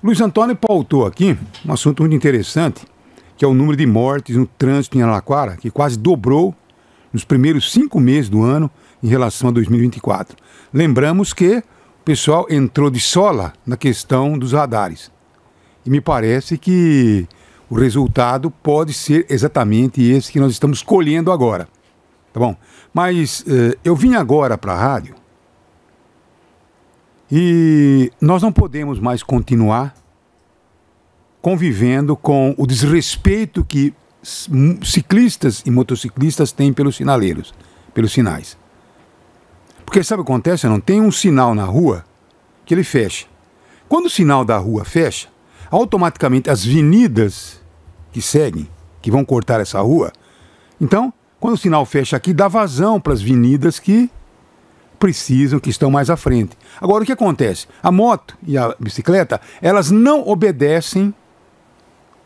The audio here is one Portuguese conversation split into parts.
Luiz Antônio pautou aqui um assunto muito interessante, que é o número de mortes no trânsito em Araraquara, que quase dobrou nos primeiros 5 meses do ano em relação a 2024. Lembramos que o pessoal entrou de sola na questão dos radares. E me parece que o resultado pode ser exatamente esse que nós estamos colhendo agora. Tá bom? Mas eu vim agora para a rádio e nós não podemos mais continuar convivendo com o desrespeito que ciclistas e motociclistas têm pelos sinaleiros, pelos sinais. Porque sabe o que acontece? Não tem um sinal na rua que ele fecha. Quando o sinal da rua fecha, automaticamente as avenidas que seguem, que vão cortar essa rua, então, quando o sinal fecha aqui, dá vazão para as avenidas que precisam, que estão mais à frente. Agora, o que acontece? A moto e a bicicleta, elas não obedecem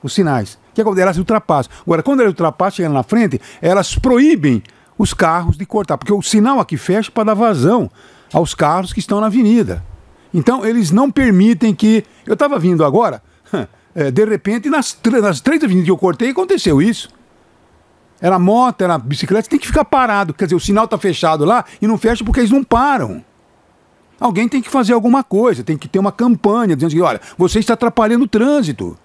os sinais. O que acontece? Elas ultrapassam. Agora, quando elas ultrapassam, chegando na frente, elas proíbem os carros de cortar, porque o sinal aqui fecha para dar vazão aos carros que estão na avenida. Então, eles não permitem que... Eu estava vindo agora, de repente, nas 3 avenidas que eu cortei, aconteceu isso. Era moto, era bicicleta, tem que ficar parado. Quer dizer, o sinal está fechado lá e não fecha porque eles não param. Alguém tem que fazer alguma coisa, tem que ter uma campanha dizendo que, olha, você está atrapalhando o trânsito.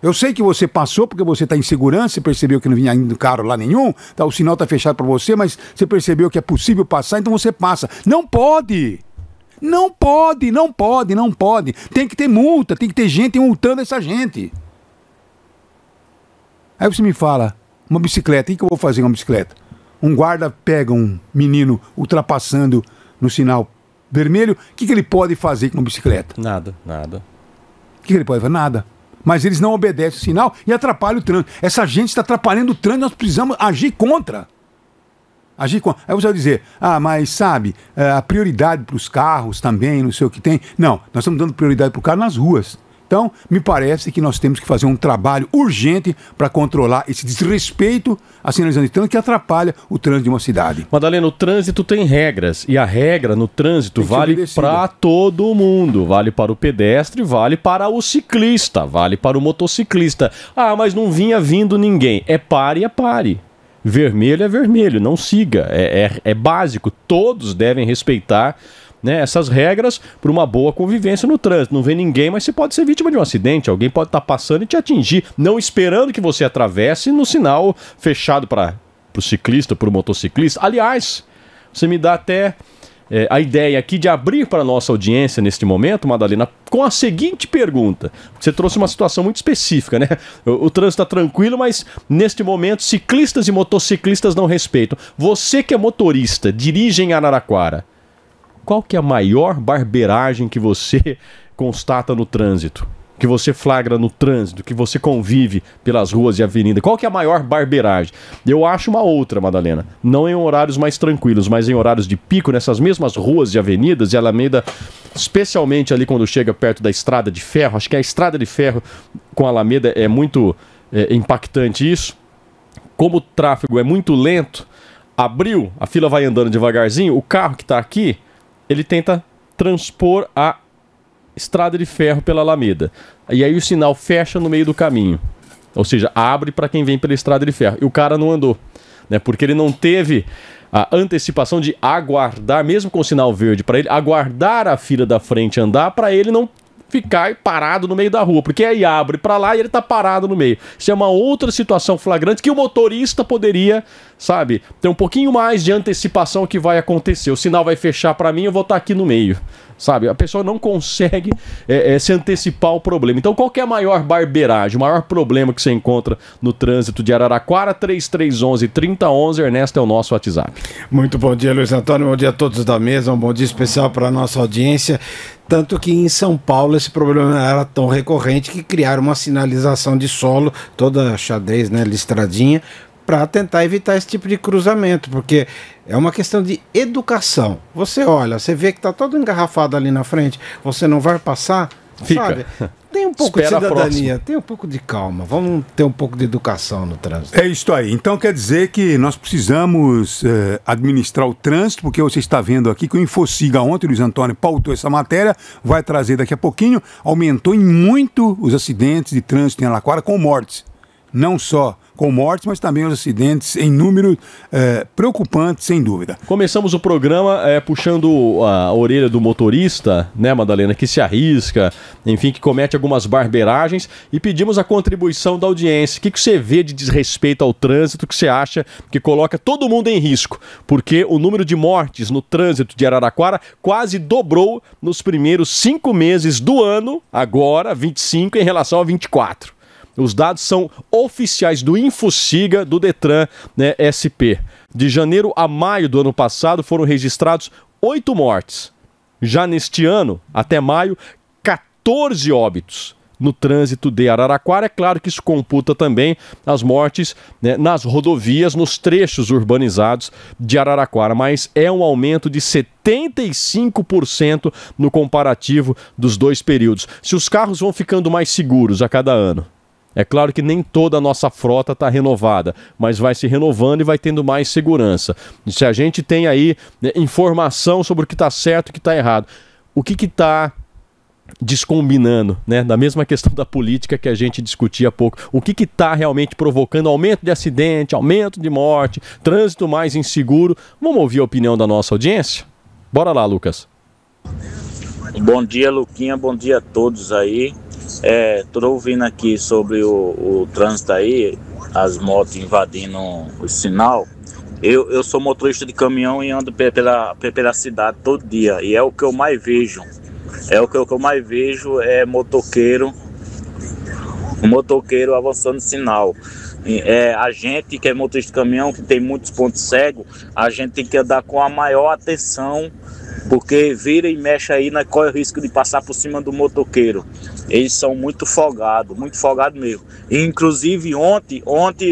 Eu sei que você passou porque você está em segurança, você percebeu que não vinha indo carro lá nenhum, tá, o sinal está fechado para você, mas você percebeu que é possível passar, então você passa. Não pode! Não pode, não pode, não pode. Tem que ter multa, tem que ter gente multando essa gente. Aí você me fala, uma bicicleta, o que eu vou fazer com uma bicicleta? Um guarda pega um menino ultrapassando no sinal vermelho, o que ele pode fazer com uma bicicleta? Nada, nada. O que ele pode fazer? Nada. Mas eles não obedecem o sinal e atrapalham o trânsito. Essa gente está atrapalhando o trânsito, nós precisamos agir contra. Agir contra. Aí você vai dizer, mas sabe, a prioridade para os carros também, não sei o que tem. Não, nós estamos dando prioridade para o carro nas ruas. Então, me parece que nós temos que fazer um trabalho urgente para controlar esse desrespeito à sinalização de trânsito que atrapalha o trânsito de uma cidade. Madalena, o trânsito tem regras e a regra no trânsito vale para todo mundo. Vale para o pedestre, vale para o ciclista, vale para o motociclista. Mas não vinha vindo ninguém. É pare, é pare. Vermelho é vermelho, não siga. É básico, todos devem respeitar, né, essas regras para uma boa convivência no trânsito. Não vê ninguém, mas você pode ser vítima de um acidente. Alguém pode estar passando e te atingir, não esperando que você atravesse no sinal fechado para o ciclista, para o motociclista. Aliás, você me dá até a ideia aqui de abrir para a nossa audiência neste momento, Madalena, com a seguinte pergunta. Você trouxe uma situação muito específica, né? O trânsito está tranquilo, mas neste momento ciclistas e motociclistas não respeitam. Você que é motorista, dirige em Araraquara, qual que é a maior barbeiragem que você constata no trânsito? Que você flagra no trânsito, que você convive pelas ruas e avenidas? Qual que é a maior barbeiragem? Eu acho uma outra, Madalena. Não em horários mais tranquilos, mas em horários de pico, nessas mesmas ruas e avenidas, e Alameda, especialmente ali quando chega perto da Estrada de Ferro. Acho que a Estrada de Ferro com a Alameda é muito impactante isso. Como o tráfego é muito lento, abriu, a fila vai andando devagarzinho, o carro que está aqui, ele tenta transpor a Estrada de Ferro pela Alameda. E aí o sinal fecha no meio do caminho. Ou seja, abre para quem vem pela Estrada de Ferro. E o cara não andou, né? Porque ele não teve a antecipação de aguardar, mesmo com o sinal verde, para ele aguardar a fila da frente andar, para ele não ficar parado no meio da rua, porque aí abre para lá e ele tá parado no meio. Isso é uma outra situação flagrante que o motorista poderia, sabe, ter um pouquinho mais de antecipação que vai acontecer. O sinal vai fechar para mim, eu vou estar aqui no meio, sabe? A pessoa não consegue se antecipar o problema. Então, qual que é a maior barbeiragem, o maior problema que você encontra no trânsito de Araraquara? 3311-3011, Ernesto é o nosso WhatsApp. Muito bom dia, Luiz Antônio, bom dia a todos da mesa, um bom dia especial para a nossa audiência. Tanto que em São Paulo esse problema era tão recorrente que criaram uma sinalização de solo, toda xadrez, né, listradinha, para tentar evitar esse tipo de cruzamento, porque é uma questão de educação. Você olha, você vê que está todo engarrafado ali na frente, você não vai passar, Sabe? Tem um pouco de cidadania, tem um pouco de calma. Vamos ter um pouco de educação no trânsito. É isso aí. Então quer dizer que nós precisamos administrar o trânsito, porque você está vendo aqui que o Infociga ontem, o Luiz Antônio pautou essa matéria, vai trazer daqui a pouquinho, aumentou em muito os acidentes de trânsito em Araraquara com mortes. Não só com mortes, mas também os acidentes em número preocupante, sem dúvida. Começamos o programa puxando a orelha do motorista, né, Madalena, que se arrisca, enfim, que comete algumas barberagens, e pedimos a contribuição da audiência. O que você vê de desrespeito ao trânsito que você acha que coloca todo mundo em risco? Porque o número de mortes no trânsito de Araraquara quase dobrou nos primeiros 5 meses do ano, agora, 25, em relação a 24. Os dados são oficiais do Infociga, do Detran, né, SP. De janeiro a maio do ano passado foram registrados 8 mortes. Já neste ano, até maio, 14 óbitos no trânsito de Araraquara. É claro que isso computa também as mortes, né, nas rodovias, nos trechos urbanizados de Araraquara. Mas é um aumento de 75% no comparativo dos dois períodos. Se os carros vão ficando mais seguros a cada ano, é claro que nem toda a nossa frota está renovada, mas vai se renovando e vai tendo mais segurança. E se a gente tem aí, né, informação sobre o que está certo e o que está errado, o que está descombinando, né? Da mesma questão da política que a gente discutia há pouco, o que está realmente provocando aumento de acidente, aumento de morte, trânsito mais inseguro? Vamos ouvir a opinião da nossa audiência? Bora lá, Lucas. Bom dia, Luquinha, bom dia a todos aí. Tô ouvindo aqui sobre o trânsito aí, as motos invadindo o sinal. Eu sou motorista de caminhão e ando pela cidade todo dia, e é o que eu mais vejo. O que eu mais vejo é motoqueiro avançando sinal. A gente que é motorista de caminhão, que tem muitos pontos cegos, a gente tem que andar com a maior atenção, porque vira e mexe aí, né, corre o risco de passar por cima do motoqueiro. Eles são muito folgados mesmo. E, inclusive ontem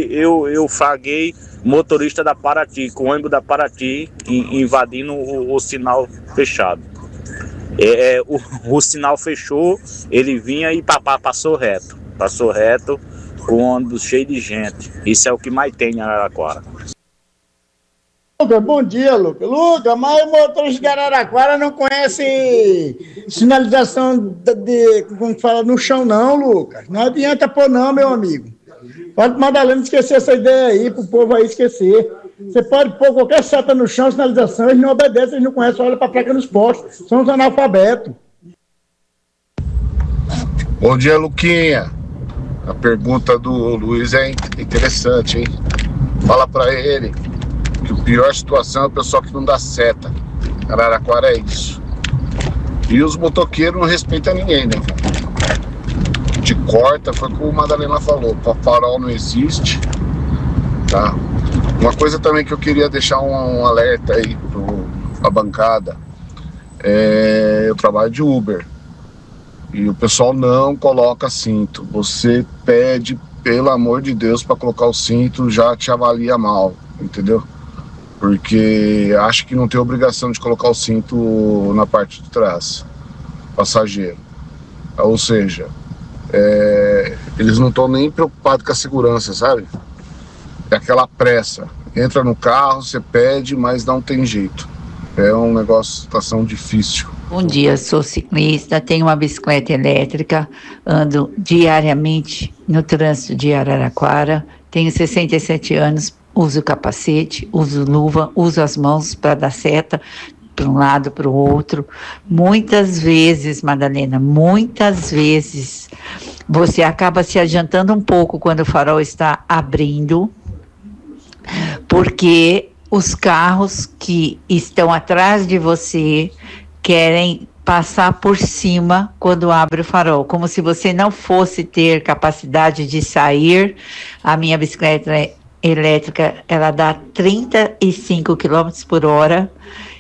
eu fraguei motorista da Paraty, com o ônibus da Paraty invadindo o sinal fechado. O sinal fechou, ele vinha e passou reto com o ônibus cheio de gente. Isso é o que mais tem em Araraquara. Bom dia, Lucas. Lucas, mas o motorista de Araraquara não conhece sinalização como fala, no chão, não, Lucas. Não adianta pôr, não, meu amigo. Pode Madalena esquecer essa ideia aí, pro povo aí esquecer. Você pode pôr qualquer seta no chão, sinalização, eles não obedecem, eles não conhecem, olha pra placa nos postos. São os analfabetos. Bom dia, Luquinha. A pergunta do Luiz é interessante, hein? Fala pra ele que a pior situação é o pessoal que não dá seta. Araraquara é isso. E os motoqueiros não respeitam ninguém, né? De corta, foi o que o Madalena falou. Farol não existe, tá? Uma coisa também que eu queria deixar um alerta aí pra bancada. Eu trabalho de Uber. E o pessoal não coloca cinto. Você pede, pelo amor de Deus, para colocar o cinto, já te avalia mal, entendeu? Porque acho que não tem obrigação de colocar o cinto na parte de trás, passageiro. Ou seja, eles não estão nem preocupados com a segurança, sabe? É aquela pressa. Entra no carro, você pede, mas não tem jeito. É um negócio, situação difícil. Bom dia, sou ciclista, tenho uma bicicleta elétrica, ando diariamente no trânsito de Araraquara, tenho 67 anos, uso capacete, uso luva, uso as mãos para dar seta para um lado, para o outro. Muitas vezes, Madalena, muitas vezes, você acaba se adiantando um pouco quando o farol está abrindo, porque os carros que estão atrás de você querem passar por cima quando abre o farol, como se você não fosse ter capacidade de sair. A minha bicicleta elétrica, ela dá 35 km por hora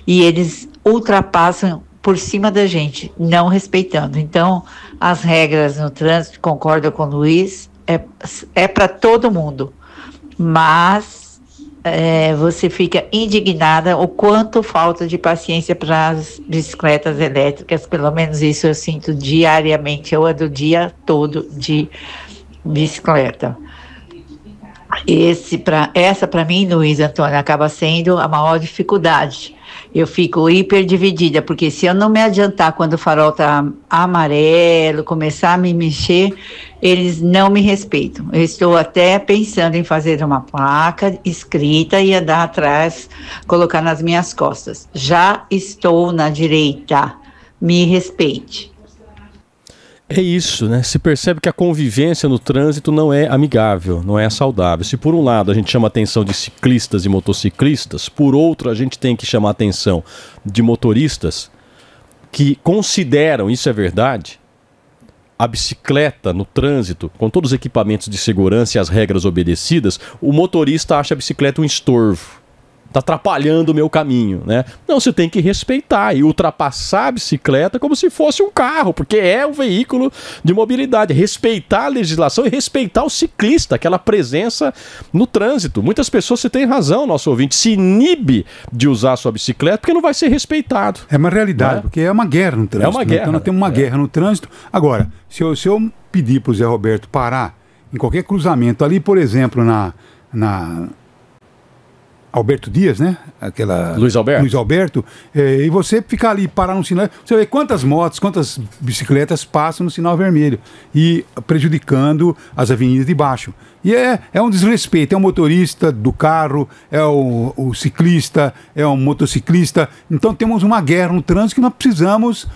e eles ultrapassam por cima da gente, não respeitando. Então, as regras no trânsito, concordo com o Luiz, é para todo mundo, mas você fica indignada o quanto falta de paciência para as bicicletas elétricas. Pelo menos isso eu sinto diariamente. Eu ando o dia todo de bicicleta. Essa para mim, Luiz Antônio, acaba sendo a maior dificuldade. Eu fico hiper dividida, porque se eu não me adiantar quando o farol tá amarelo, começar a me mexer, eles não me respeitam. Eu estou até pensando em fazer uma placa escrita e andar atrás, colocar nas minhas costas. Já estou na direita, me respeite. É isso, né? Se percebe que a convivência no trânsito não é amigável, não é saudável. Se por um lado a gente chama a atenção de ciclistas e motociclistas, por outro a gente tem que chamar a atenção de motoristas que consideram, isso é verdade, a bicicleta no trânsito, com todos os equipamentos de segurança e as regras obedecidas, o motorista acha a bicicleta um estorvo. Está atrapalhando o meu caminho, né? Não, você tem que respeitar e ultrapassar a bicicleta como se fosse um carro, porque é um veículo de mobilidade. Respeitar a legislação e respeitar o ciclista, aquela presença no trânsito. Muitas pessoas, você tem razão, nosso ouvinte, se inibe de usar a sua bicicleta porque não vai ser respeitado. É uma realidade, porque é uma guerra no trânsito. É uma guerra. Então nós temos uma guerra no trânsito. Agora, se eu pedir para o Zé Roberto parar em qualquer cruzamento ali, por exemplo, na Alberto Dias, né? Luiz Alberto. E você ficar ali, parar no sinal, você vê quantas motos, quantas bicicletas passam no sinal vermelho e prejudicando as avenidas de baixo. E é um desrespeito, é o motorista do carro, é o ciclista, é o motociclista. Então temos uma guerra no trânsito que nós precisamos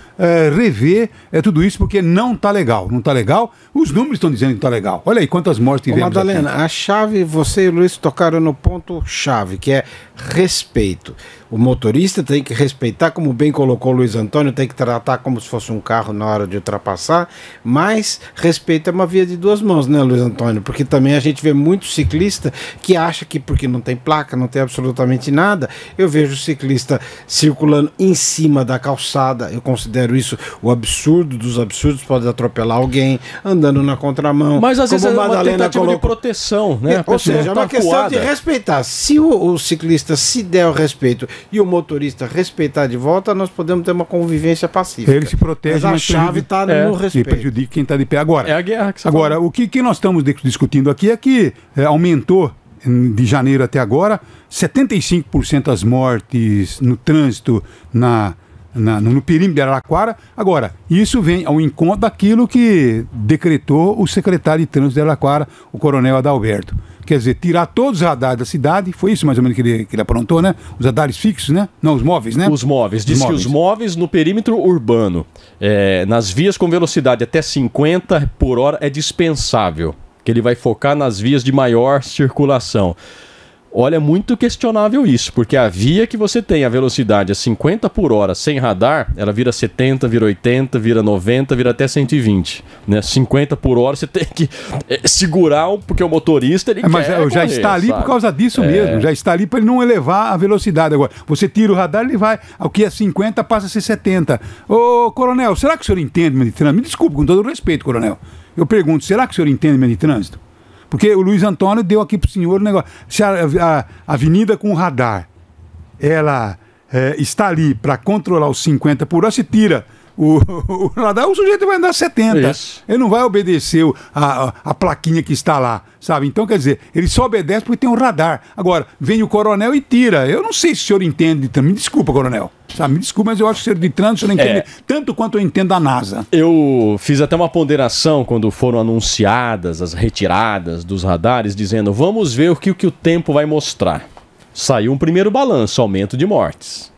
rever tudo isso, porque não está legal. Não está legal, os números estão dizendo que está legal. Olha aí quantas mortes tivemos. Madalena, aqui. A chave, você e o Luiz tocaram no ponto-chave, que é respeito. O motorista tem que respeitar, como bem colocou o Luiz Antônio, tem que tratar como se fosse um carro na hora de ultrapassar, mas respeito é uma via de duas mãos, né, Luiz Antônio? Porque também a gente vê muito ciclista que acha que porque não tem placa, não tem absolutamente nada. Eu vejo o ciclista circulando em cima da calçada, eu considero isso o absurdo dos absurdos, pode atropelar alguém, andando na contramão. Mas às vezes é uma tentativa colocou de proteção, né? Ou seja, é uma questão de respeitar. Se o ciclista se der o respeito e o motorista respeitar de volta, nós podemos ter uma convivência pacífica. Ele se protege, mas a chave está no respeito. E prejudica quem está de pé. Agora, é a guerra que você agora falou. O que nós estamos discutindo aqui é que aumentou de janeiro até agora 75% as mortes no trânsito no perímetro de Araraquara. Agora, isso vem ao encontro daquilo que decretou o secretário de trânsito de Araraquara, o coronel Adalberto. Quer dizer, tirar todos os radares da cidade, foi isso mais ou menos que ele aprontou, né? Os radares fixos, né? Não, os móveis, né? Os móveis. Diz que os móveis no perímetro urbano, nas vias com velocidade até 50 por hora é dispensável, que ele vai focar nas vias de maior circulação. Olha, é muito questionável isso, porque a via que você tem a velocidade a 50 por hora sem radar, ela vira 70, vira 80, vira 90, vira até 120. Né? 50 por hora você tem que segurar, porque o motorista ele mas quer já está ali, sabe? Por causa disso mesmo, já está ali para ele não elevar a velocidade. Agora, você tira o radar, ele vai, o que é 50 passa a ser 70. Ô, coronel, será que o senhor entende de trânsito? Me desculpe, com todo o respeito, coronel. Eu pergunto, será que o senhor entende de trânsito? Porque o Luiz Antônio deu aqui para o senhor o negócio. Se a avenida com radar, ela está ali para controlar os 50 por hora, se tira o radar, o sujeito vai andar 70. Isso. Ele não vai obedecer a plaquinha que está lá, sabe? Então, quer dizer, ele só obedece porque tem um radar. Agora, vem o coronel e tira. Eu não sei se o senhor entende de trânsito. Me desculpa, coronel. Sabe, me desculpa, mas eu acho que o senhor de trânsito não entende tanto quanto eu entendo da NASA. Eu fiz até uma ponderação quando foram anunciadas as retiradas dos radares, dizendo, vamos ver o que o tempo vai mostrar. Saiu um primeiro balanço, aumento de mortes.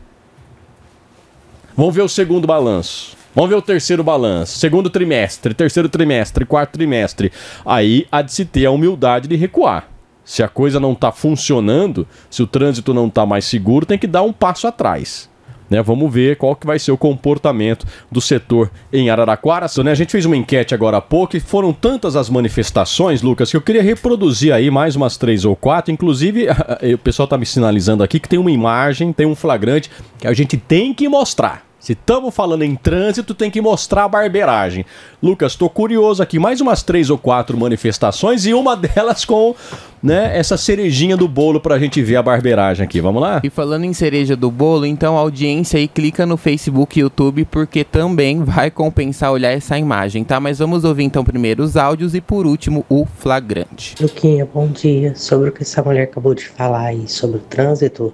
Vamos ver o segundo balanço. Vamos ver o terceiro balanço. Segundo trimestre, terceiro trimestre, quarto trimestre. Aí há de se ter a humildade de recuar. Se a coisa não está funcionando, se o trânsito não está mais seguro, tem que dar um passo atrás. Né, vamos ver qual que vai ser o comportamento do setor em Araraquara. Né, a gente fez uma enquete agora há pouco e foram tantas as manifestações, Lucas, que eu queria reproduzir aí mais umas 3 ou 4. Inclusive, o pessoal está me sinalizando aqui que tem uma imagem, tem um flagrante que a gente tem que mostrar. Se estamos falando em trânsito, tem que mostrar a barbeiragem. Lucas, estou curioso aqui. Mais umas 3 ou 4 manifestações e uma delas com, né, essa cerejinha do bolo pra gente ver a barbeiragem aqui. Vamos lá? E falando em cereja do bolo, então a audiência aí clica no Facebook e YouTube porque também vai compensar olhar essa imagem, tá? Mas vamos ouvir então primeiro os áudios e por último o flagrante. Luquinha, bom dia. Sobre o que essa mulher acabou de falar aí sobre o trânsito,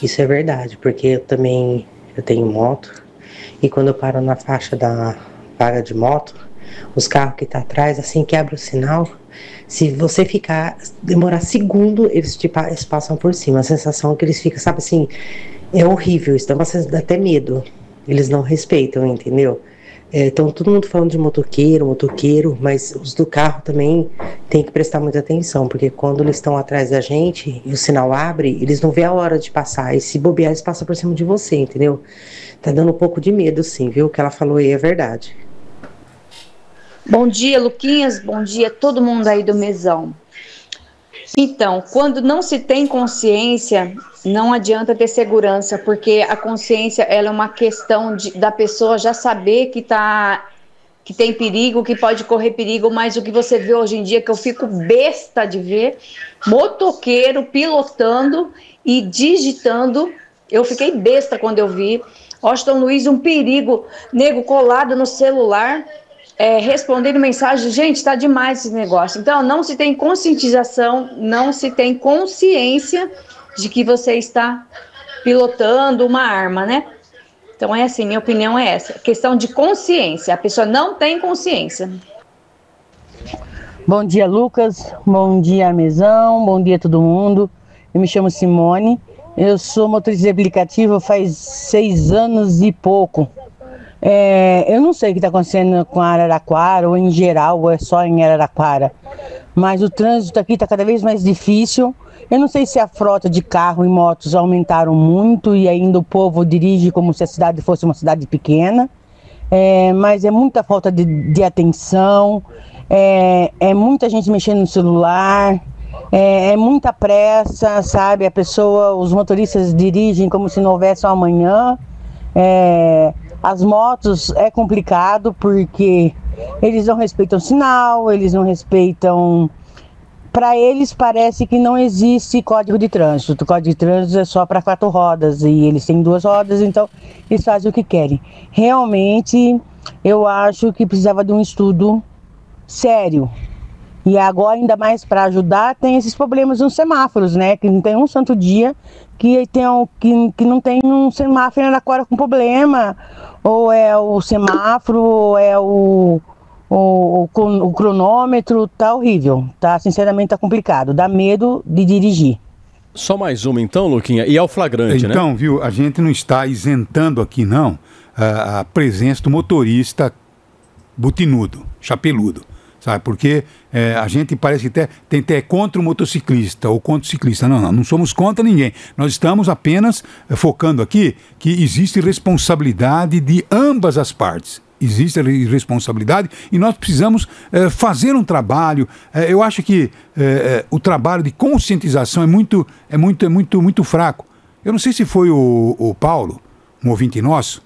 isso é verdade, porque eu tenho moto e quando eu paro na faixa da vaga de moto, os carros que tá atrás, assim que abre o sinal, se você demorar segundo, eles passam por cima. A sensação é que eles ficam, sabe assim, é horrível, isso dá até medo. Eles não respeitam, entendeu? Então todo mundo falando de motoqueiro, mas os do carro também tem que prestar muita atenção, porque quando eles estão atrás da gente e o sinal abre, eles não vê a hora de passar, e se bobear eles passam por cima de você, entendeu? Tá dando um pouco de medo sim, viu? O que ela falou aí é verdade. Bom dia, Luquinhas, bom dia todo mundo aí do mesão. Então, quando não se tem consciência, não adianta ter segurança, porque a consciência ela é uma questão da pessoa já saber que tem perigo, que pode correr perigo, mas o que você vê hoje em dia, que eu fico besta de ver, motoqueiro pilotando e digitando, eu fiquei besta quando eu vi, Washington Luiz, um perigo, nego colado no celular, respondendo mensagem, gente, tá demais esse negócio. Então, não se tem conscientização, não se tem consciência de que você está pilotando uma arma, né? Então, é assim, minha opinião é essa, questão de consciência, a pessoa não tem consciência. Bom dia, Lucas, bom dia, mesão, bom dia todo mundo, eu me chamo Simone, eu sou motorista de aplicativo faz 6 anos e pouco. Eu não sei o que está acontecendo com a Araraquara, ou em geral, ou é só em Araraquara, mas o trânsito aqui está cada vez mais difícil. Eu não sei se a frota de carro e motos aumentaram muito e ainda o povo dirige como se a cidade fosse uma cidade pequena, mas é muita falta de atenção, é muita gente mexendo no celular, é muita pressa, sabe? Os motoristas dirigem como se não houvesse um amanhã. As motos é complicado porque eles não respeitam sinal, eles não respeitam... Para eles parece que não existe código de trânsito. O código de trânsito é só para 4 rodas e eles têm 2 rodas, então eles fazem o que querem. Realmente, eu acho que precisava de um estudo sério. E agora, ainda mais para ajudar, tem esses problemas nos semáforos, né? Que não tem um santo dia que não tem um semáforo ainda agora com problema. Ou é o semáforo, ou é o cronômetro, tá horrível, tá? Sinceramente tá complicado, dá medo de dirigir. Só mais uma então, Luquinha, e é o flagrante, né? Então, viu, a gente não está isentando aqui, não, a presença do motorista butinudo, chapeludo, sabe? Porque a gente parece que tem até contra o motociclista ou contra o ciclista. Não somos contra ninguém. Nós estamos apenas focando aqui que existe responsabilidade de ambas as partes. Existe a responsabilidade e nós precisamos fazer um trabalho. Eu acho que o trabalho de conscientização é muito fraco. Eu não sei se foi o Paulo, um ouvinte nosso,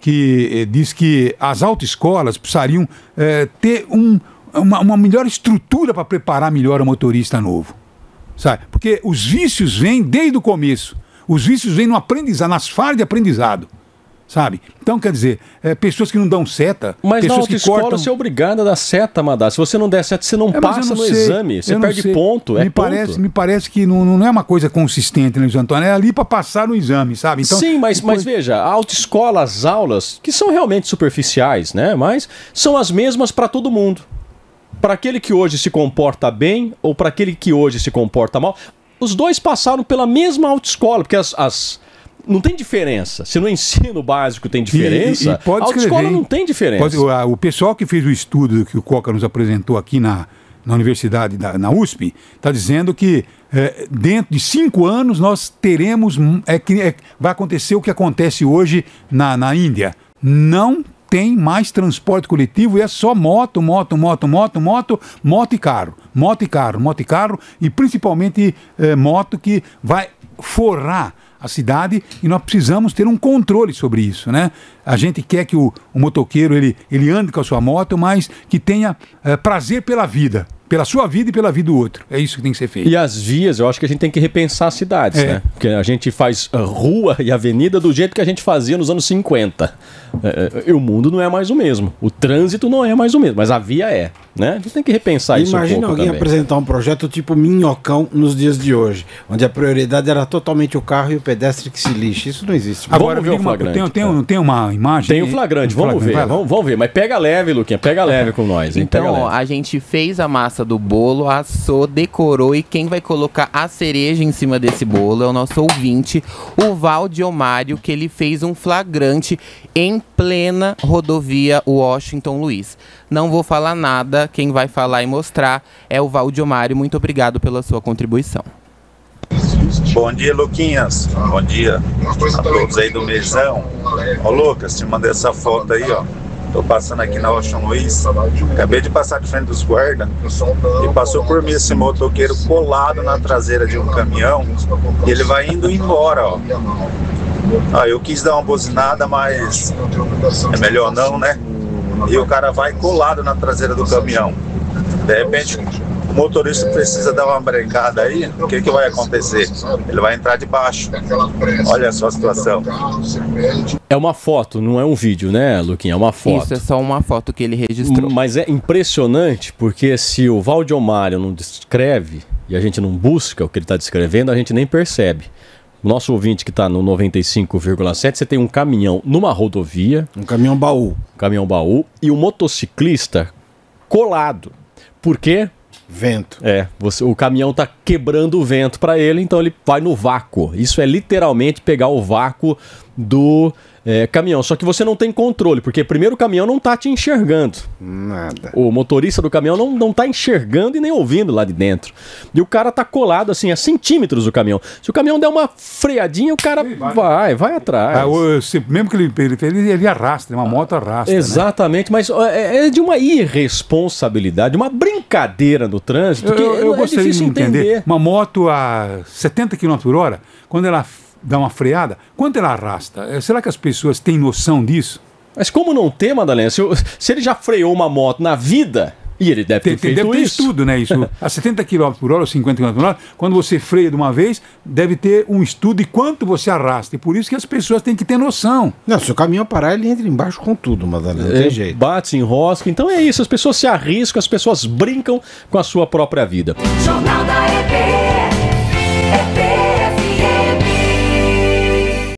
que diz que as autoescolas precisariam ter uma melhor estrutura para preparar melhor o motorista novo. Sabe? Porque os vícios vêm desde o começo. Os vícios vêm no aprendizado, nas falhas de aprendizado. Sabe? Então, quer dizer, pessoas que não dão seta... Mas na pessoas que autoescola cortam... você é obrigado a dar seta, Madá. Se você não der seta, você não passa no exame. Você perde ponto, Me parece que não é uma coisa consistente, né, Luiz Antônio? É ali para passar no exame, sabe? Então, sim, mas veja, a autoescola, as aulas, que são realmente superficiais, né? Mas são as mesmas para todo mundo. Para aquele que hoje se comporta bem ou para aquele que hoje se comporta mal, os dois passaram pela mesma autoescola, porque não tem diferença. Se no ensino básico tem diferença, a autoescola não tem diferença. O pessoal que fez o estudo que o Coca nos apresentou aqui na universidade, na USP, está dizendo que dentro de 5 anos nós teremos... vai acontecer o que acontece hoje na Índia. Não tem mais transporte coletivo e é só moto e carro. Moto e carro. E principalmente moto que vai forrar a cidade e nós precisamos ter um controle sobre isso, né? A gente quer que o motoqueiro ele ande com a sua moto, mas que tenha prazer pela vida. Pela sua vida e pela vida do outro. É isso que tem que ser feito. E as vias, eu acho que a gente tem que repensar as cidades, né? Porque a gente faz rua e avenida do jeito que a gente fazia nos anos 50. E o mundo não é mais o mesmo. O trânsito não é mais o mesmo, mas a via é, né? A gente tem que repensar isso um pouco. Imagina alguém apresentar um projeto tipo Minhocão nos dias de hoje, onde a prioridade era totalmente o carro e o pedestre que se lixe. Isso não existe. Agora, vamos ver o flagrante. Tem uma imagem? Tem o flagrante, vamos ver. Vamos ver, mas pega leve, Luquinha, pega leve com nós. Hein? Então, ó, a gente fez a massa do bolo, assou, decorou, e quem vai colocar a cereja em cima desse bolo é o nosso ouvinte, o Valdiomário, que ele fez um flagrante em plena rodovia Washington Luiz. Não vou falar nada, quem vai falar e mostrar é o Valdiomário. Muito obrigado pela sua contribuição. Bom dia, Luquinhas. Bom dia a todos aí do mesão. Ó, Lucas, te mandei essa foto aí, ó. Tô passando aqui na Washington Luiz, acabei de passar de frente dos guardas e passou por mim esse motoqueiro colado na traseira de um caminhão e ele vai indo embora, ó. Eu quis dar uma buzinada, mas é melhor não, né? E o cara vai colado na traseira do caminhão. De repente, o motorista precisa dar uma brecada aí, o que vai acontecer? Ele vai entrar de baixo. Olha só a situação. É uma foto, não é um vídeo, né, Luquinha? É uma foto. Isso, é só uma foto que ele registrou. Mas é impressionante, porque se o Valdiomário não descreve e a gente não busca o que ele está descrevendo, a gente nem percebe. O nosso ouvinte que está no 95,7, você tem um caminhão numa rodovia. Um caminhão baú. E o motociclista colado. Por quê? Vento. O caminhão tá quebrando o vento para ele, então ele vai no vácuo. Isso é literalmente pegar o vácuo do caminhão. Só que você não tem controle, porque primeiro o caminhão não tá te enxergando. Nada. O motorista do caminhão não tá enxergando e nem ouvindo lá de dentro. E o cara tá colado assim a centímetros do caminhão. Se o caminhão der uma freadinha, o cara vai atrás. Mesmo que ele arrasta, uma moto arrasta. Exatamente, né? Mas é de uma irresponsabilidade, uma brincadeira no trânsito que eu gostaria de entender. Uma moto a 70 km por hora, quando ela dá uma freada, quanto ela arrasta? Será que as pessoas têm noção disso? Mas como não ter, Madalena? Se ele já freou uma moto na vida, e ele deve ter feito deve ter isso. estudo, né? Isso, a 70 km por hora ou 50 km por hora, quando você freia de uma vez, deve ter um estudo de quanto você arrasta. E por isso que as pessoas têm que ter noção. Não, se o caminhão parar, ele entra embaixo com tudo, Madalena, não tem jeito. Bate, se enrosca. Então é isso, as pessoas se arriscam, as pessoas brincam com a sua própria vida. Jornal da EB.